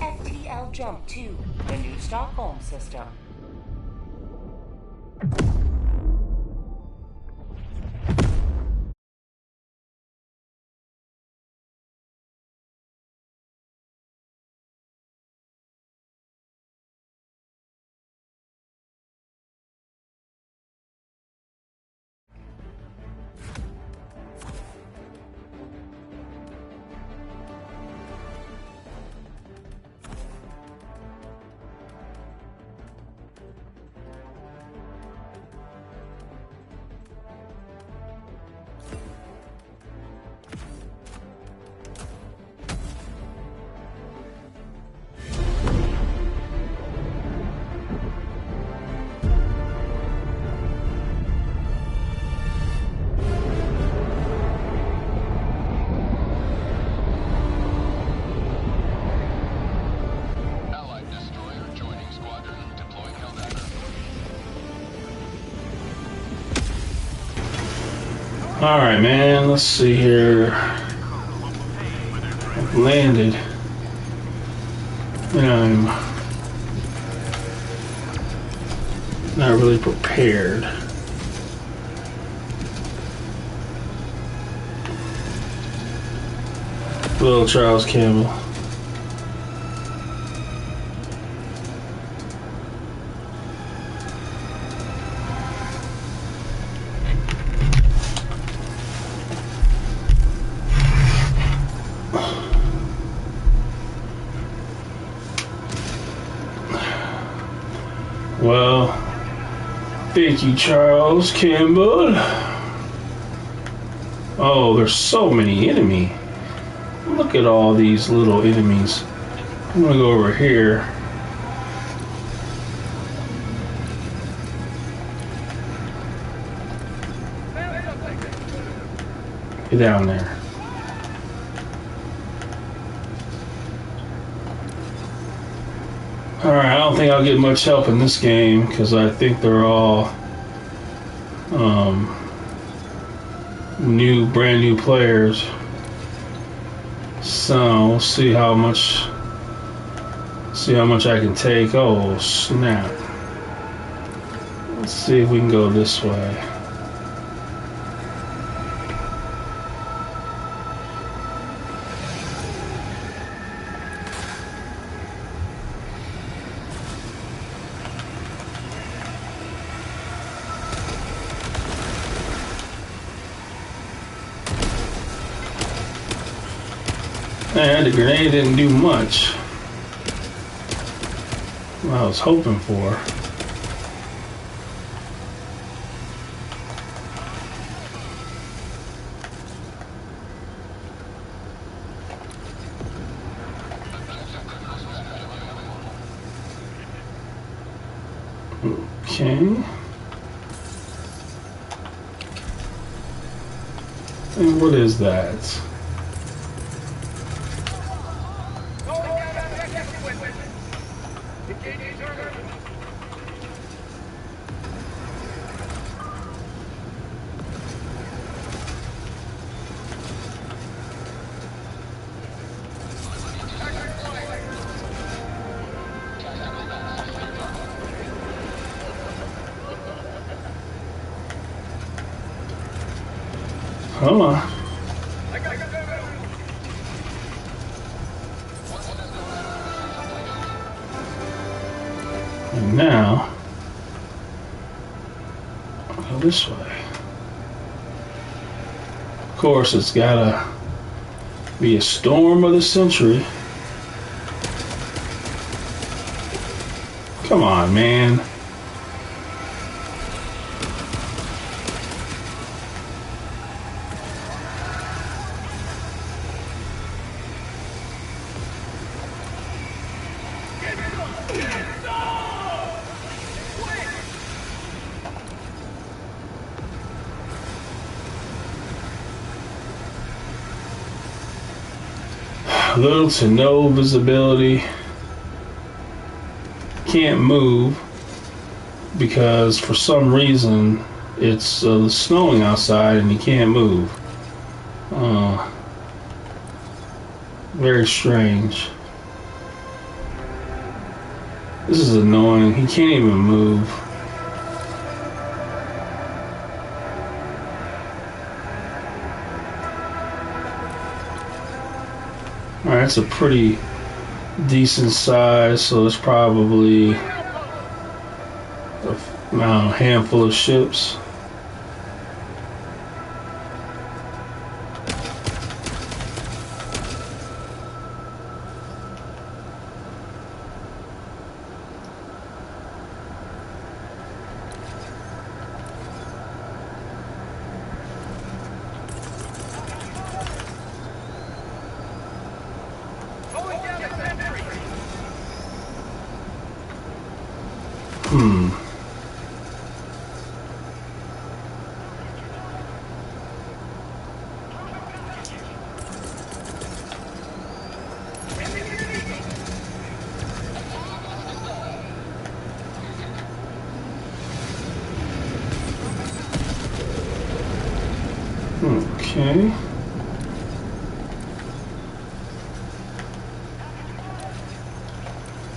FTL jump to the New Stockholm system. Alright, man, let's see here. I've landed. And I'm not really prepared. Little Charles Campbell. Well, thank you, Charles Campbell. Oh, there's so many enemies. Look at all these little enemies. I'm gonna go over here. Get down there. Alright, I don't think I'll get much help in this game because I think they're all brand new players. So we'll see how much I can take. Oh snap. Let's see if we can go this way. Man, the grenade didn't do much. What I was hoping for. Okay. And what is that? Come on. And now, I'll go this way. Of course, it's gotta be a storm of the century. Come on, man. Little to no visibility. Can't move because for some reason it's snowing outside and you can't move. Very strange. This is annoying. He can't even move. Alright, it's a pretty decent size, so it's probably a handful of ships. Okay.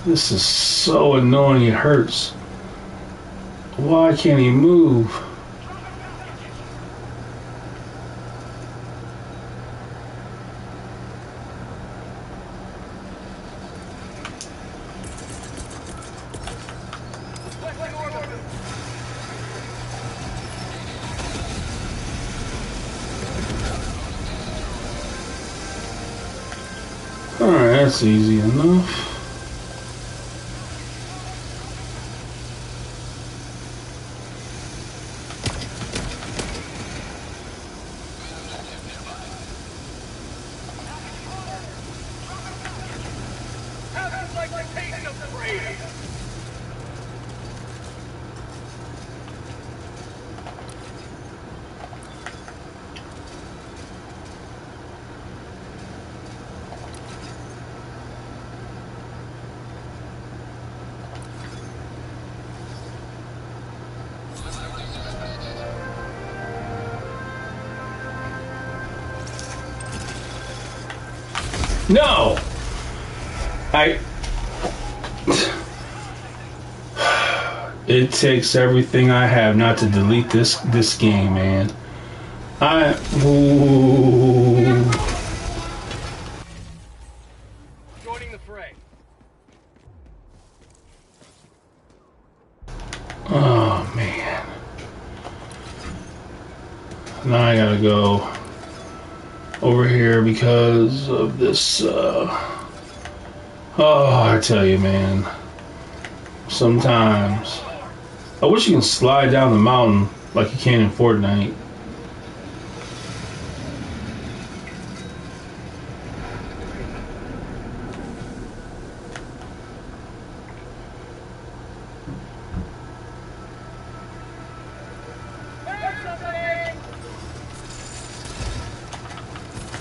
This is so annoying, it hurts. Why can't he move? Alright, that's easy enough. No! It takes everything I have not to delete this game, man. Ooh. Joining the fray. Oh, man. Now I gotta go over here because of this, oh, I tell you, man. Sometimes. I wish you can slide down the mountain like you can in Fortnite.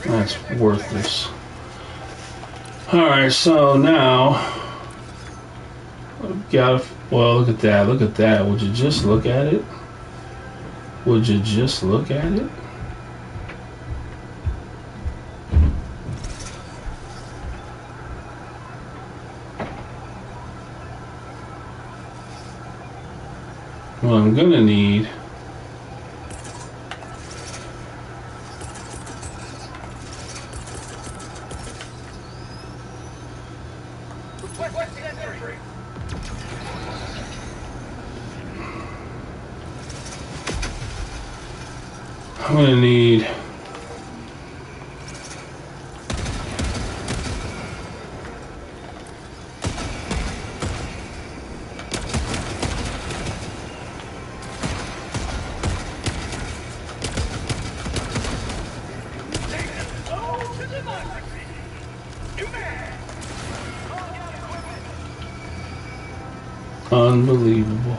That's worthless. Alright, so now I've got, well, look at that, look at that. Would you just look at it? Would you just look at it? What I'm gonna need I'm gonna need unbelievable.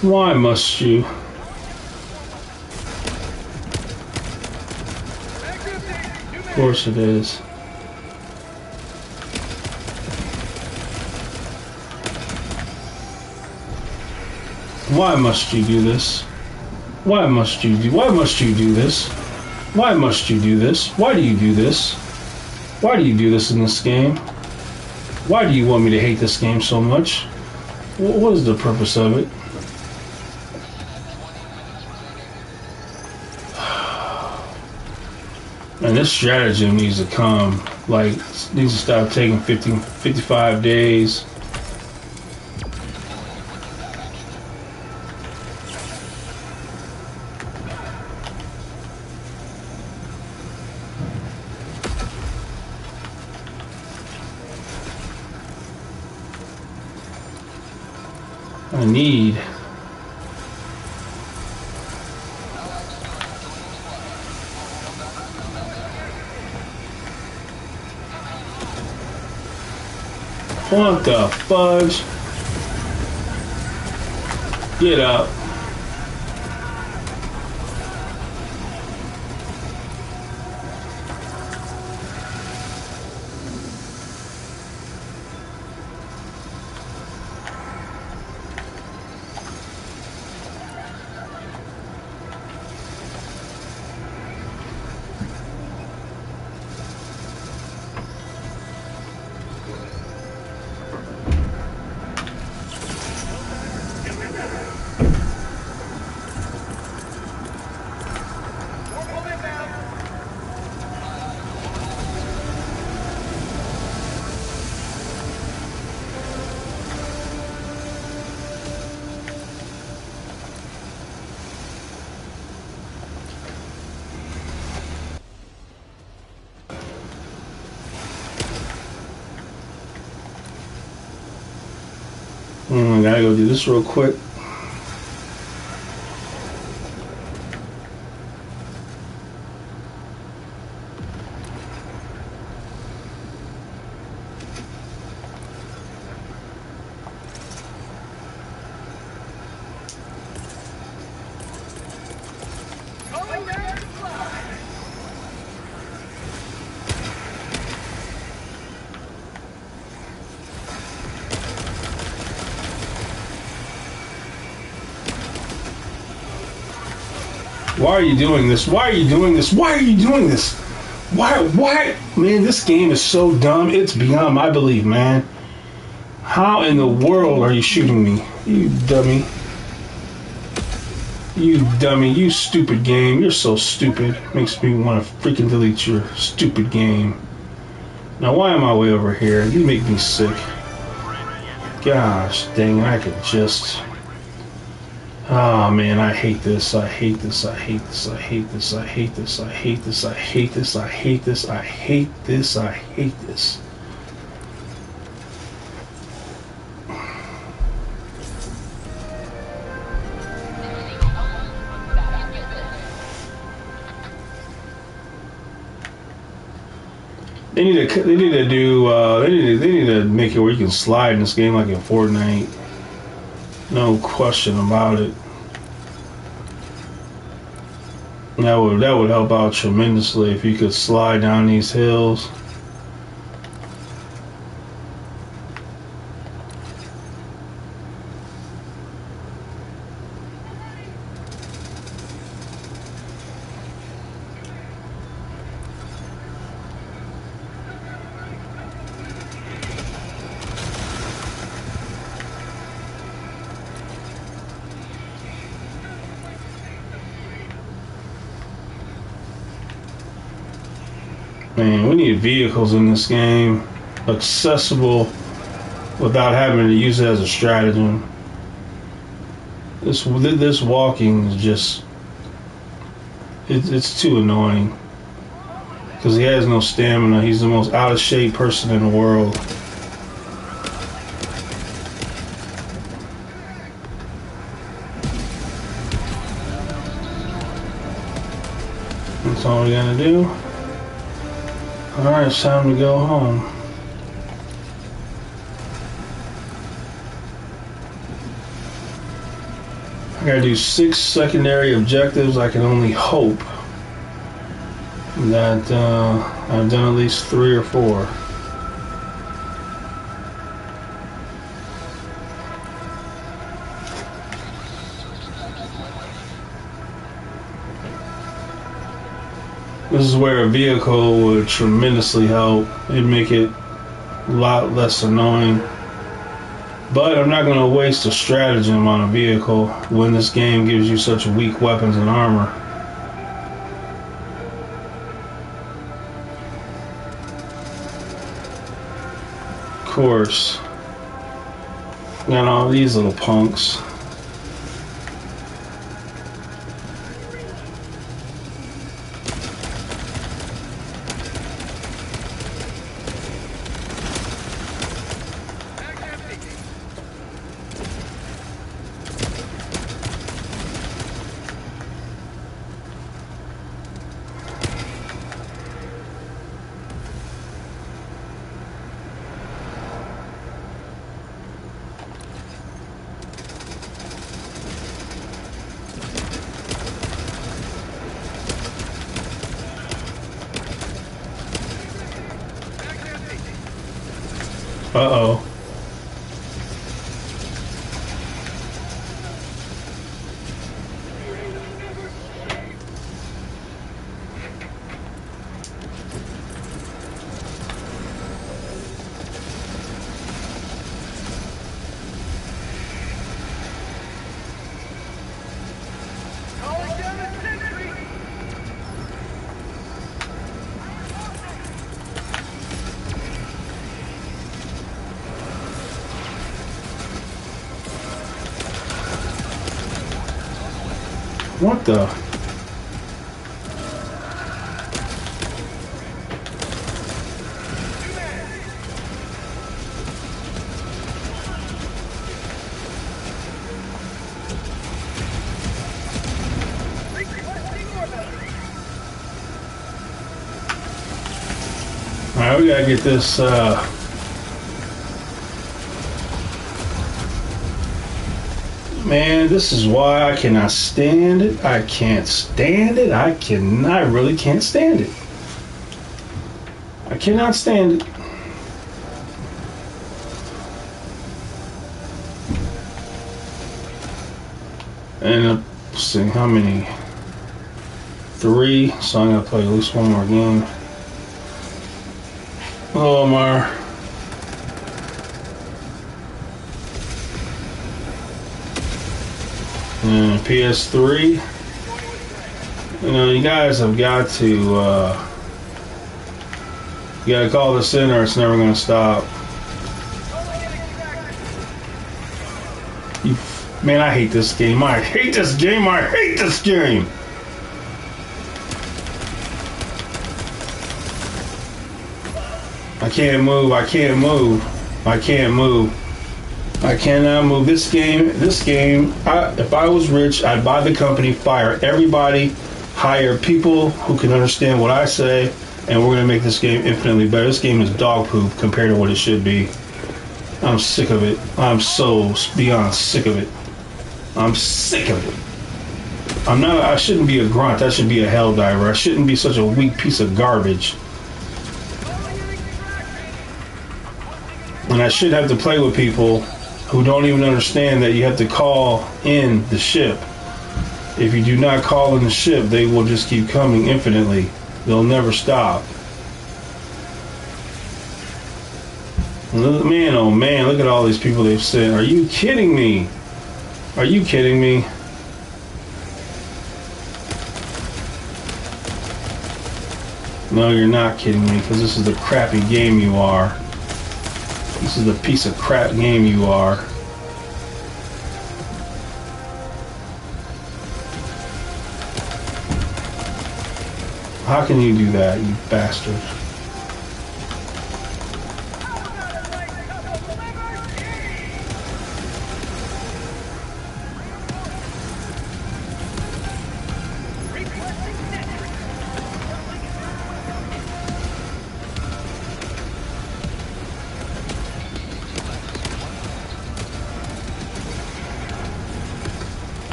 Why must you? Of course it is. Why must you do this? Why must you do this? Why must you do this? Why do you do this? Why do you do this in this game? Why do you want me to hate this game so much? What is the purpose of it? And this stratagem needs to come. Like, needs to stop taking 55 days. I need. What the fudge? Get up. I gotta go do this real quick. Why are you doing this? Why are you doing this? Why are you doing this? Why? Man, this game is so dumb. It's beyond my belief, man. How in the world are you shooting me? You dummy. You dummy. You stupid game. You're so stupid. Makes me want to freaking delete your stupid game. Now, why am I way over here? You make me sick. Gosh, dang it. I could just... Oh man, I hate this, I hate this, I hate this, I hate this, I hate this, I hate this, I hate this, I hate this, I hate this, I hate this. They need to make it where you can slide in this game like in Fortnite. No question about it. That would help out tremendously if you could slide down these hills. Man, we need vehicles in this game, accessible without having to use it as a stratagem. This walking is just, it's too annoying. Because he has no stamina. He's the most out of shape person in the world. That's all we gotta do. Alright, it's time to go home. I gotta do 6 secondary objectives. I can only hope that I've done at least 3 or 4. This is where a vehicle would tremendously help. It'd make it a lot less annoying. But I'm not going to waste a stratagem on a vehicle when this game gives you such weak weapons and armor. Of course. Got all these little punks. Uh-oh. What the? Alright, we gotta get this, man, this is why I cannot stand it. I can't stand it. I really can't stand it. I cannot stand it. And let's see, how many? 3, so I'm gonna play at least one more game. Hello, Omar. And PS3, you know, you guys have got to, you gotta call this in or it's never gonna stop. Man, I hate this game. I hate this game. I hate this game. I can't move. I can't move. I can't move. I cannot move. This game, if I was rich, I'd buy the company, fire everybody, hire people who can understand what I say, and we're going to make this game infinitely better. This game is dog poop compared to what it should be. I'm sick of it. I'm so beyond sick of it. I'm sick of it. I shouldn't be a grunt. I should be a Helldiver. I shouldn't be such a weak piece of garbage. And I should have to play with people who don't even understand that you have to call in the ship. If you do not call in the ship, they will just keep coming infinitely. They'll never stop. Man, oh man, look at all these people they've sent. Are you kidding me? Are you kidding me? No, you're not kidding me, because this is the crappy game you are. This is the piece of crap game you are. How can you do that, you bastard?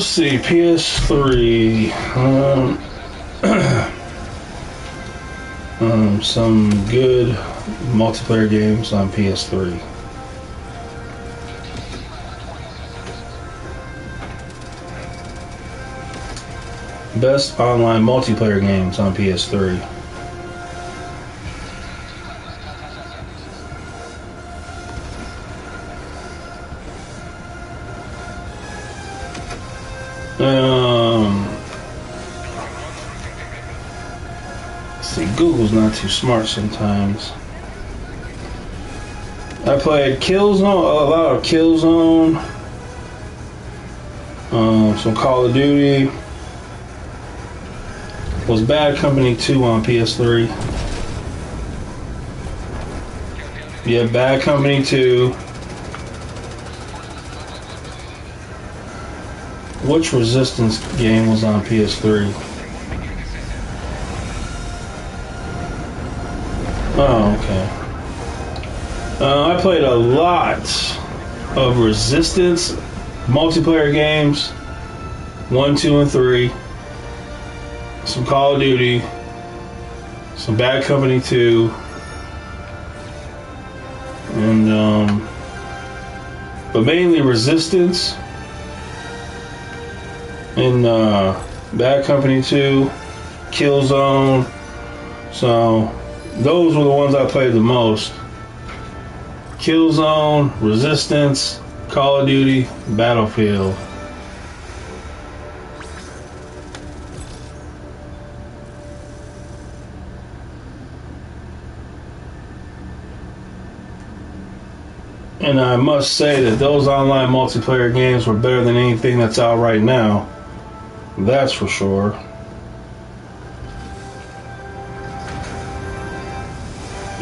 Let's see, PS3. Some good multiplayer games on PS3. Best online multiplayer games on PS3. See, Google's not too smart sometimes. I played Killzone, a lot of Killzone, some Call of Duty. Was Bad Company 2 on PS3? Yeah, Bad Company 2. Which Resistance game was on PS3? Oh, okay. I played a lot of Resistance multiplayer games. 1, 2, and 3. Some Call of Duty. Some Bad Company 2. And, but mainly Resistance. And Bad Company 2, Killzone. So those were the ones I played the most. Killzone, Resistance, Call of Duty, Battlefield. And I must say that those online multiplayer games were better than anything that's out right now. That's for sure.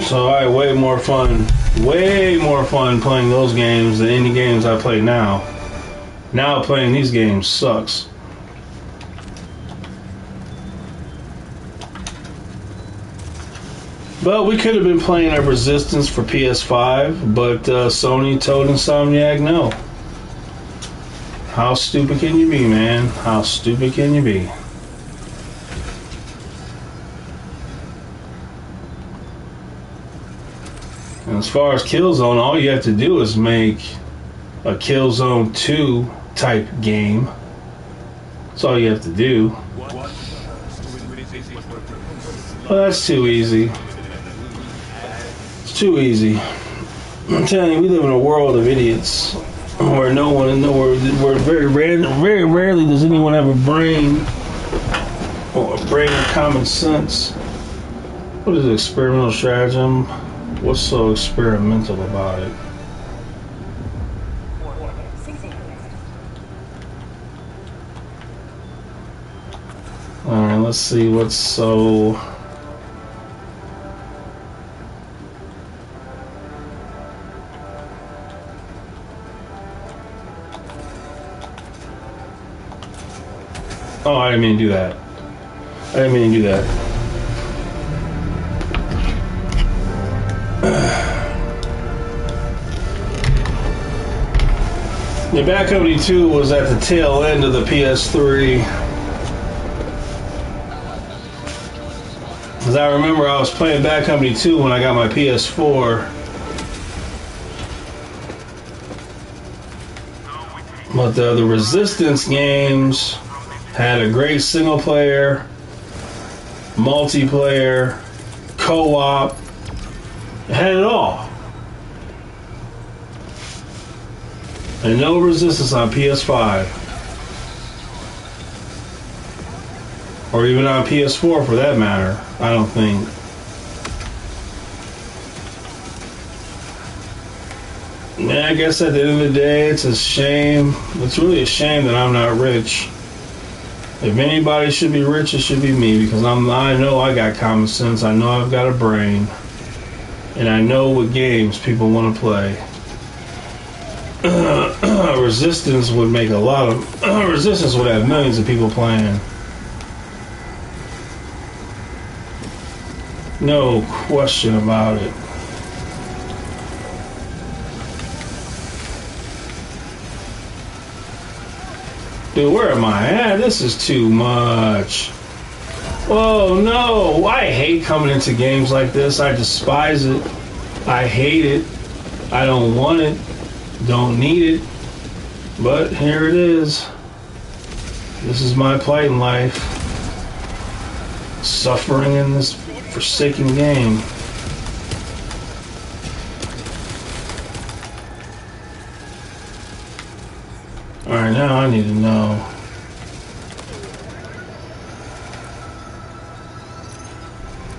So I had way more fun playing those games than any games I play now. Now playing these games sucks. But we could have been playing a Resistance for PS5, but Sony told Insomniac no. How stupid can you be, man? How stupid can you be? And as far as Killzone, all you have to do is make a Killzone 2 type game. That's all you have to do. Well, that's too easy. It's too easy. I'm telling you, we live in a world of idiots where no one, where very rarely does anyone have a brain or common sense. What is experimental stratagem? What's so experimental about it? Alright, let's see what's so... Oh, I didn't mean to do that. I didn't mean to do that. The Bad Company 2 was at the tail end of the PS3. Because I remember I was playing Bad Company 2 when I got my PS4. But the Resistance games had a great single player, multiplayer, co-op. It had it all. And no Resistance on PS5. Or even on PS4 for that matter, I don't think. Man, I guess at the end of the day, it's a shame. It's really a shame that I'm not rich. If anybody should be rich, it should be me, because I know I got common sense. I know I've got a brain, and I know what games people want to play. Resistance would make a lot of Resistance would have millions of people playing. No question about it. Dude, where am I at? This is too much. Oh no, I hate coming into games like this. I despise it. I hate it. I don't want it. Don't need it. But here it is. This is my plight in life. Suffering in this forsaken game. Alright, now I need to know.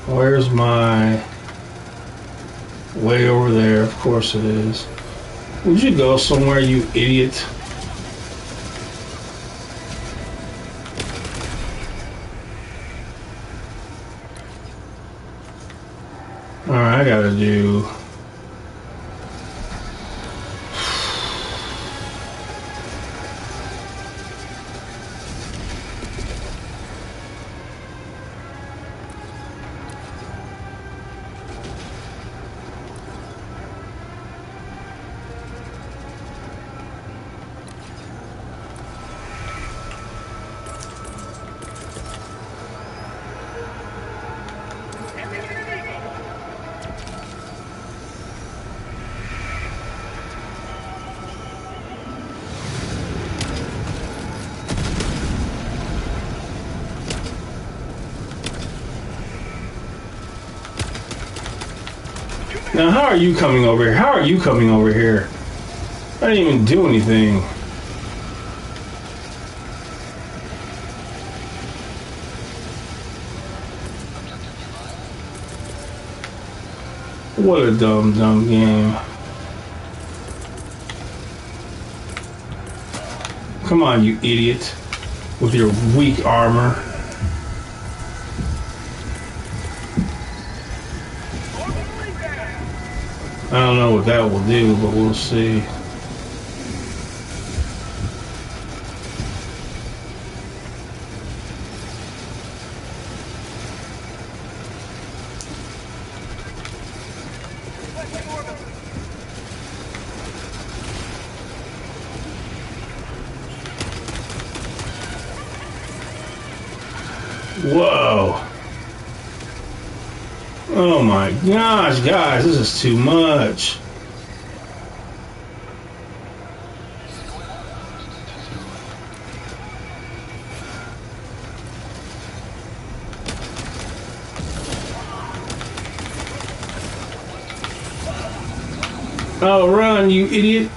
Where's my... Way over there, of course it is. Would you go somewhere, you idiot? Alright, I gotta do... Now, how are you coming over here? How are you coming over here? I didn't even do anything. What a dumb game. Come on, you idiot. With your weak armor. I don't know what that will do, but we'll see. Whoa. Oh my gosh, guys, this is too much. Oh, run, you idiot.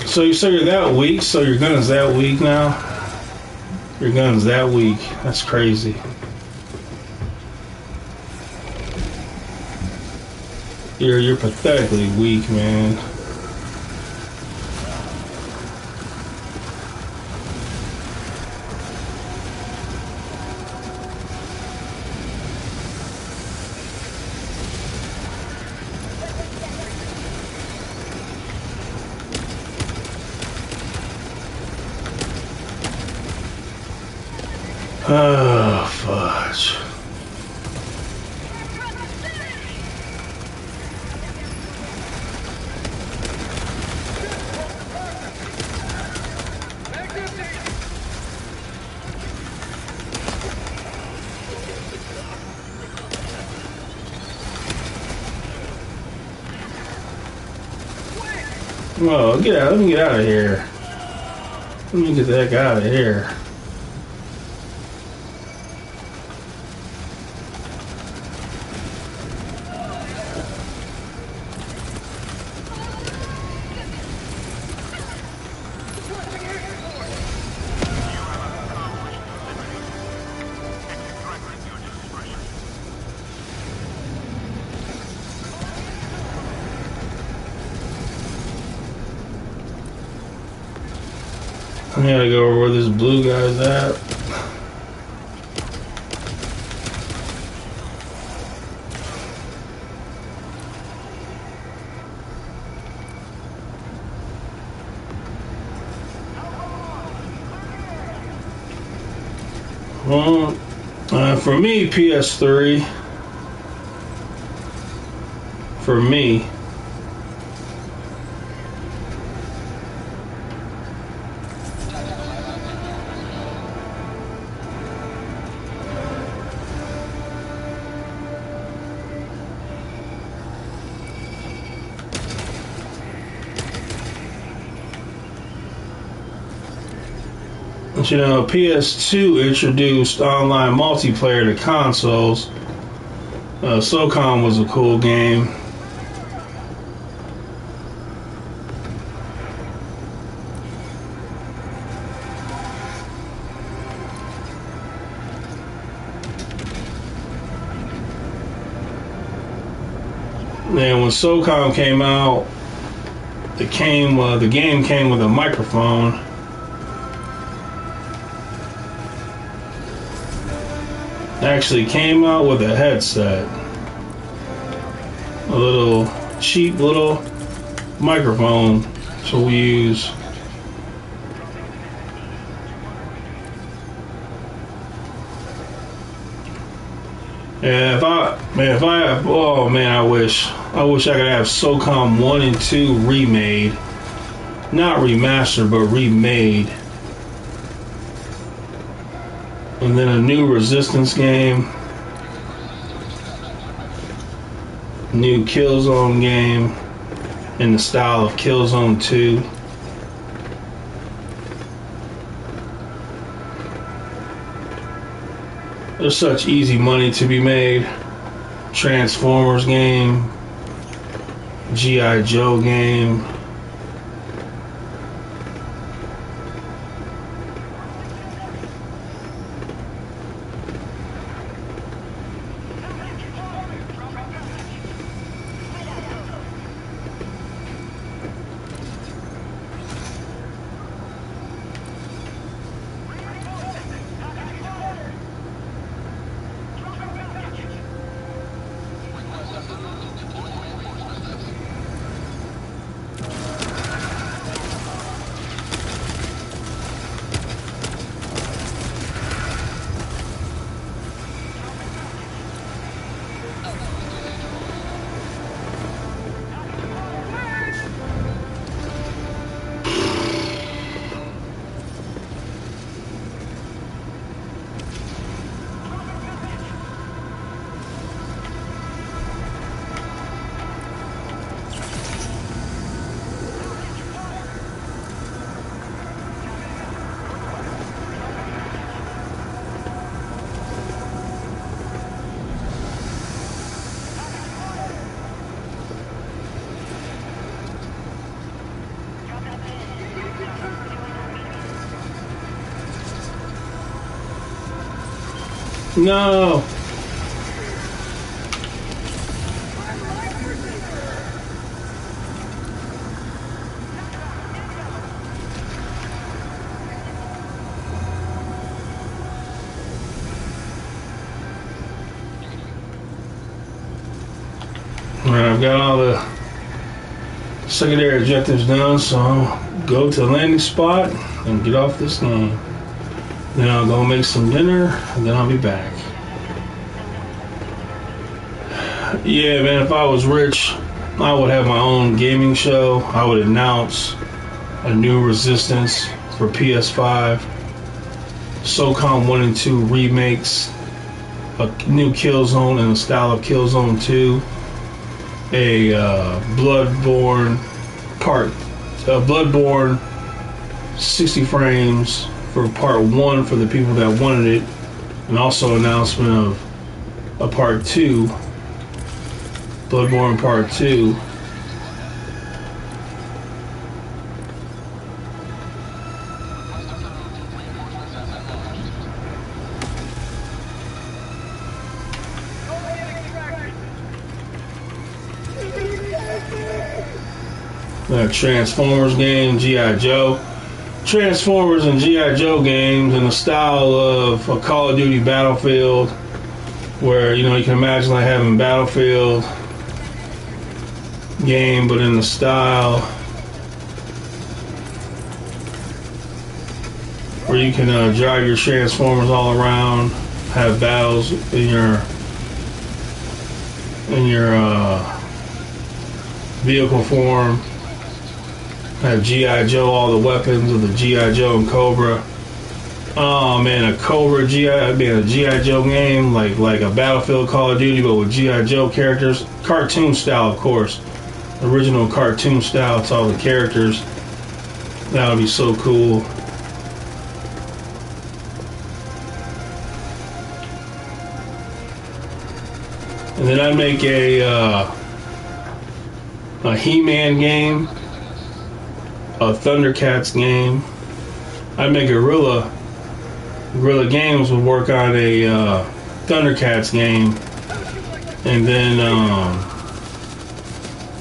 So you're that weak? So your gun is that weak now? Your gun's that weak. That's crazy. You're pathetically weak, man. Oh, fudge. Whoa, get out. Let me get out of here. Let me get the heck out of here. I gotta go over where this blue guy's at. For me, PS3. For me. You know, PS2 introduced online multiplayer to consoles. SOCOM was a cool game. And when SOCOM came out, the game came with a microphone. Actually came out with a headset, a little cheap little microphone, so we use. Yeah, oh man, I wish I could have SOCOM 1 and 2 remade, not remastered, but remade. And then a new Resistance game, new Killzone game in the style of Killzone 2. There's such easy money to be made. Transformers game, G.I. Joe game. No. Alright, I've got all the secondary objectives done, so I'll go to the landing spot and get off this game. Then I'll go make some dinner, and then I'll be back. Yeah, man, if I was rich, I would have my own gaming show. I would announce a new Resistance for PS5, SOCOM 1 and 2 remakes, a new Killzone in the style of Killzone 2, a Bloodborne Bloodborne 60 frames for part 1 for the people that wanted it, and also announcement of a part 2, Bloodborne part 2. Transformers game, G.I. Joe. Transformers and G.I. Joe games in the style of a Call of Duty Battlefield, where, you know, you can imagine like having Battlefield game, but in the style where you can drive your Transformers all around, have battles in your vehicle form, have G.I. Joe, all the weapons of the G.I. Joe and Cobra. Oh man, a Cobra a G.I. Joe game, like a Battlefield Call of Duty, but with G.I. Joe characters. Cartoon style, of course. Original cartoon style, it's all the characters. That would be so cool. And then I'd make a He-Man game, a Thundercats game. I'd make Guerrilla Games would work on a Thundercats game, and then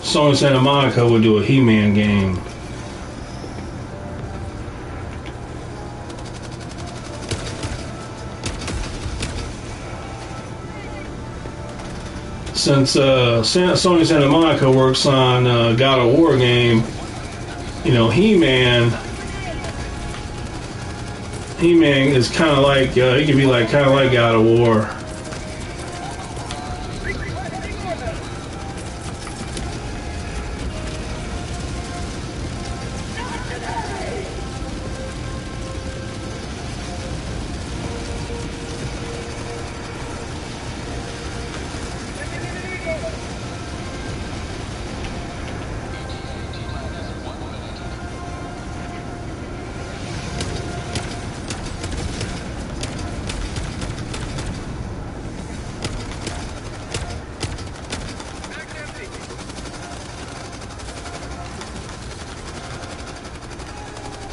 Sony Santa Monica would do a He-Man game. Since Sony Santa Monica works on God of War game, you know, He-Man is kind of like he can be like kind of like God of War.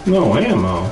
No ammo.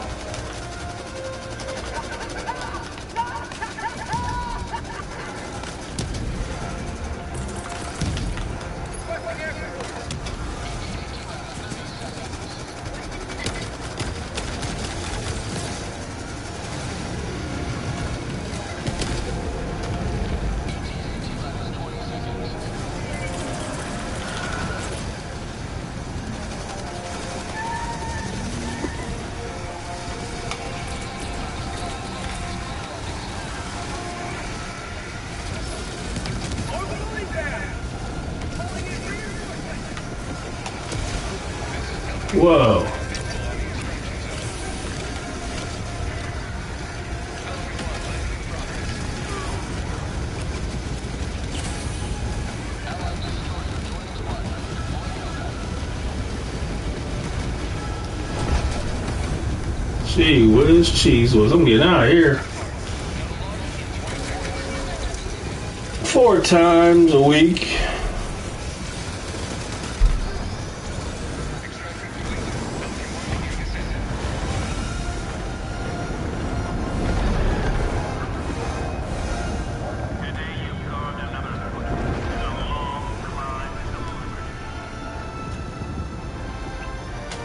Whoa. Gee whiz, cheese whiz. I'm getting out of here. 4 times a week.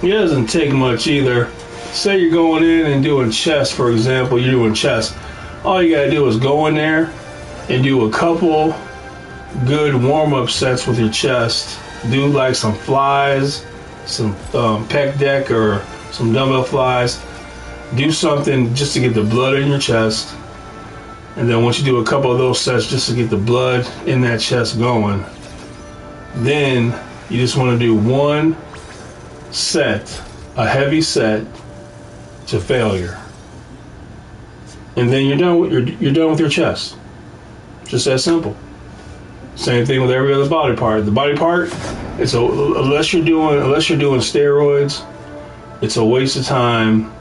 It doesn't take much either. Say you're going in and doing chess, for example, you're doing chess. All you gotta do is go in there and do a couple good warm-up sets with your chest. Do like some flies, some pec deck or some dumbbell flies. Do something just to get the blood in your chest. And then once you do a couple of those sets just to get the blood in that chest going, then you just want to do one set, a heavy set, to failure, and then you're done with your chest. Just that simple. Same thing with every other body part. The body part, unless you're doing steroids, it's a waste of time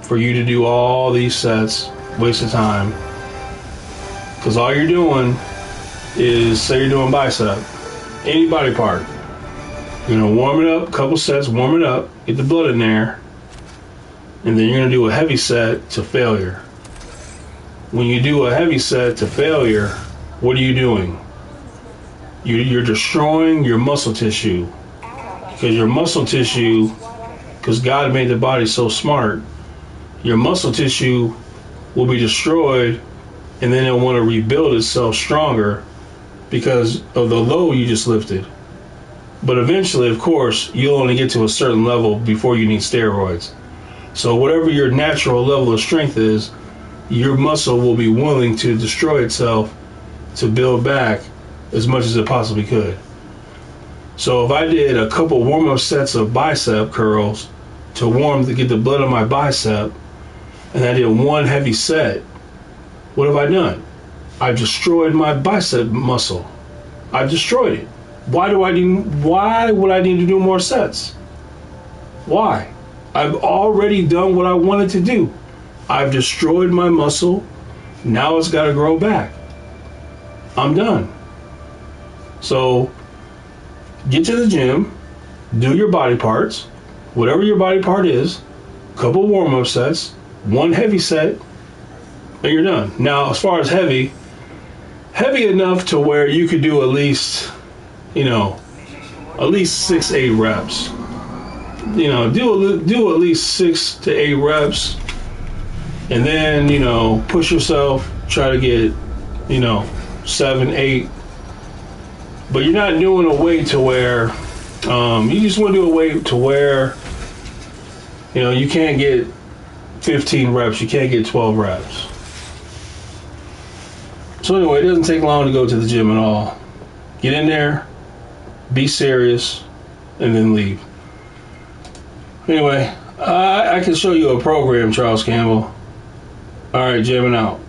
for you to do all these sets. Waste of time, because all you're doing is, say you're doing bicep, any body part. You're gonna warm it up, a couple sets, warm it up, get the blood in there, and then you're gonna do a heavy set to failure. When you do a heavy set to failure, what are you doing? You're destroying your muscle tissue, because your muscle tissue, because God made the body so smart, your muscle tissue will be destroyed, and then it'll want to rebuild itself stronger because of the load you just lifted. But eventually, of course, you'll only get to a certain level before you need steroids. So whatever your natural level of strength is, your muscle will be willing to destroy itself to build back as much as it possibly could. So if I did a couple warm-up sets of bicep curls to get the blood on my bicep, and I did one heavy set, what have I done? I've destroyed my bicep muscle. I've destroyed it. Why would I need to do more sets? Why? I've already done what I wanted to do. I've destroyed my muscle. Now it's got to grow back. I'm done. So get to the gym, do your body parts, whatever your body part is, couple warm-up sets, one heavy set, and you're done. Now, as far as heavy enough to where you could do at least 6-8 reps. Do at least 6 to 8 reps, and then push yourself. Try to get 7, 8. But you're not doing a weight to where you just want to do a weight to where you can't get 15 reps. You can't get 12 reps. So anyway, it doesn't take long to go to the gym at all. Get in there, be serious, and then leave. Anyway, I can show you a program, Charles Campbell. All right, jamming out.